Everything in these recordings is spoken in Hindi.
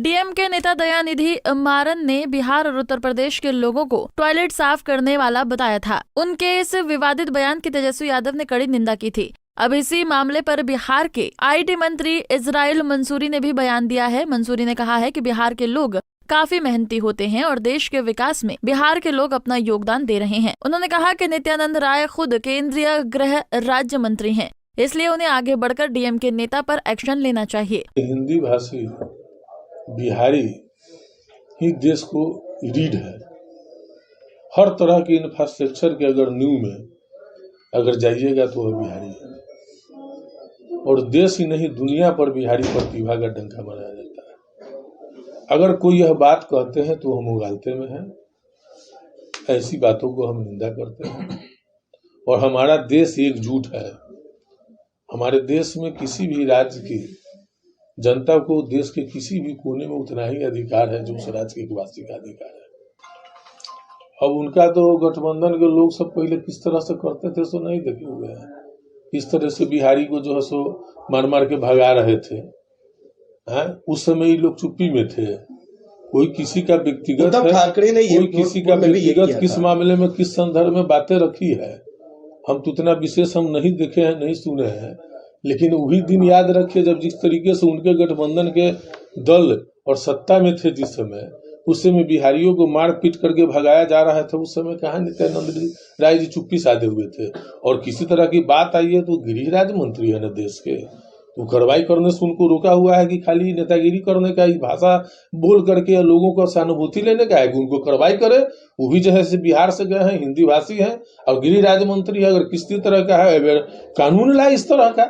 डीएमके नेता दयानिधि मारन ने बिहार और उत्तर प्रदेश के लोगों को टॉयलेट साफ करने वाला बताया था। उनके इस विवादित बयान की तेजस्वी यादव ने कड़ी निंदा की थी। अब इसी मामले पर बिहार के आईटी मंत्री इजराइल मंसूरी ने भी बयान दिया है। मंसूरी ने कहा है कि बिहार के लोग काफी मेहनती होते हैं और देश के विकास में बिहार के लोग अपना योगदान दे रहे हैं। उन्होंने कहा कि नित्यानंद राय खुद केंद्रीय गृह राज्य मंत्री हैं, इसलिए उन्हें आगे बढ़कर डीएमके नेता पर एक्शन लेना चाहिए। हिंदी भाषी बिहारी ही देश को रीढ़ है। हर तरह के इंफ्रास्ट्रक्चर के अगर न्यू में अगर जाइएगा तो वह बिहारी है, और देश ही नहीं दुनिया पर बिहारी प्रतिभा का डंका बनाया जाता है। अगर कोई यह बात कहते हैं तो हम उगालते में हैं, ऐसी बातों को हम निंदा करते हैं। और हमारा देश एकजुट है। हमारे देश में किसी भी राज्य की जनता को देश के किसी भी कोने में उतना ही अधिकार है जो उस राज्य के वासी का अधिकार है। अब उनका तो गठबंधन के लोग सब पहले किस तरह से करते थे सो नहीं देखे हुए हैं। किस तरह से बिहारी को जो है सो मार मार के भगा रहे थे। उस समय ये लोग चुप्पी में थे। कोई किसी का व्यक्तिगत है, कोई किसी का व्यक्तिगत किस मामले में किस संदर्भ में बातें रखी है, हम तो उतना विशेष हम नहीं देखे हैं, नहीं सुने हैं। लेकिन वही दिन याद रखिए जब जिस तरीके से उनके गठबंधन के दल और सत्ता में थे, जिस समय उस समय बिहारियों को मार पीट करके भगाया जा रहा था, उस समय कहाँ नित्यानंद राय जी चुप्पी साधे हुए थे। और किसी तरह की बात आई है तो गृह राज्य मंत्री है ना देश के, तो कार्रवाई करने से उनको रोका हुआ है कि खाली नेतागिरी करने का, भाषा बोल करके या लोगों को सहानुभूति लेने का है कि उनको कार्रवाई करे। वो भी जो है बिहार से गए हैं, हिंदी भाषी हैं और गृह राज्य मंत्री है। अगर किसी तरह का है अगर कानून लाए, इस तरह का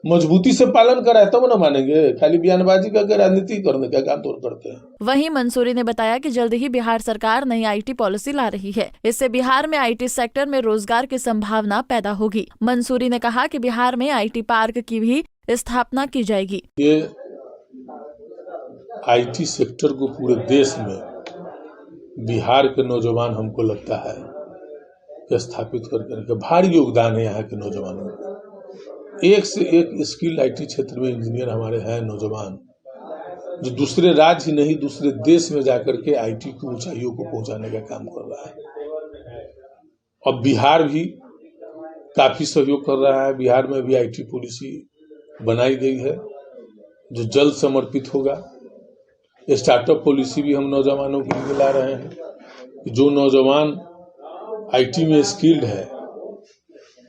मजबूती से पालन कराए तब न मानेंगे। खाली बयानबाजी करके राजनीति करने का काम तो करते हैं। वहीं मंसूरी ने बताया कि जल्द ही बिहार सरकार नई आईटी पॉलिसी ला रही है। इससे बिहार में आईटी सेक्टर में रोजगार की संभावना पैदा होगी। मंसूरी ने कहा कि बिहार में आईटी पार्क की भी स्थापना की जाएगी। ये आईटी सेक्टर को पूरे देश में बिहार के नौजवान हमको लगता है स्थापित करके भारी योगदान है। यहाँ के नौजवानों को एक से एक स्किल आईटी क्षेत्र में इंजीनियर हमारे हैं नौजवान, जो दूसरे राज्य ही नहीं दूसरे देश में जाकर के आईटी की ऊंचाइयों को पहुंचाने का काम कर रहा है। और बिहार भी काफी सहयोग कर रहा है। बिहार में भी आईटी पॉलिसी बनाई गई है जो जल्द समर्पित होगा। स्टार्टअप पॉलिसी भी हम नौजवानों के लिए ला रहे हैं। जो नौजवान आईटी में स्किल्ड है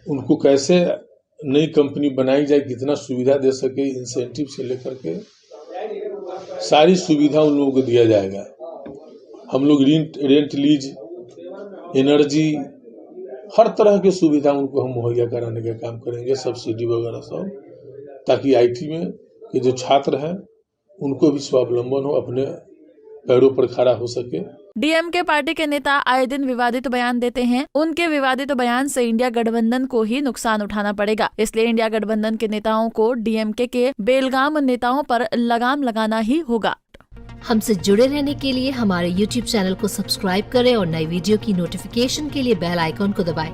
उनको कैसे नई कंपनी बनाई जाए, कितना सुविधा दे सके, इंसेंटिव से लेकर के सारी सुविधा उन लोगों को दिया जाएगा। हम लोग रेंट लीज, एनर्जी, हर तरह की सुविधा उनको हम मुहैया कराने का काम करेंगे, सब्सिडी वगैरह सब, ताकि आईटी में के जो छात्र हैं उनको भी स्वावलंबन हो, अपने पैरों पर खड़ा हो सके। डीएमके पार्टी के नेता आए दिन विवादित बयान देते हैं। उनके विवादित बयान से इंडिया गठबंधन को ही नुकसान उठाना पड़ेगा। इसलिए इंडिया गठबंधन के नेताओं को डीएमके के बेलगाम नेताओं पर लगाम लगाना ही होगा। हमसे जुड़े रहने के लिए हमारे YouTube चैनल को सब्सक्राइब करें और नई वीडियो की नोटिफिकेशन के लिए बेल आइकॉन को दबाएं।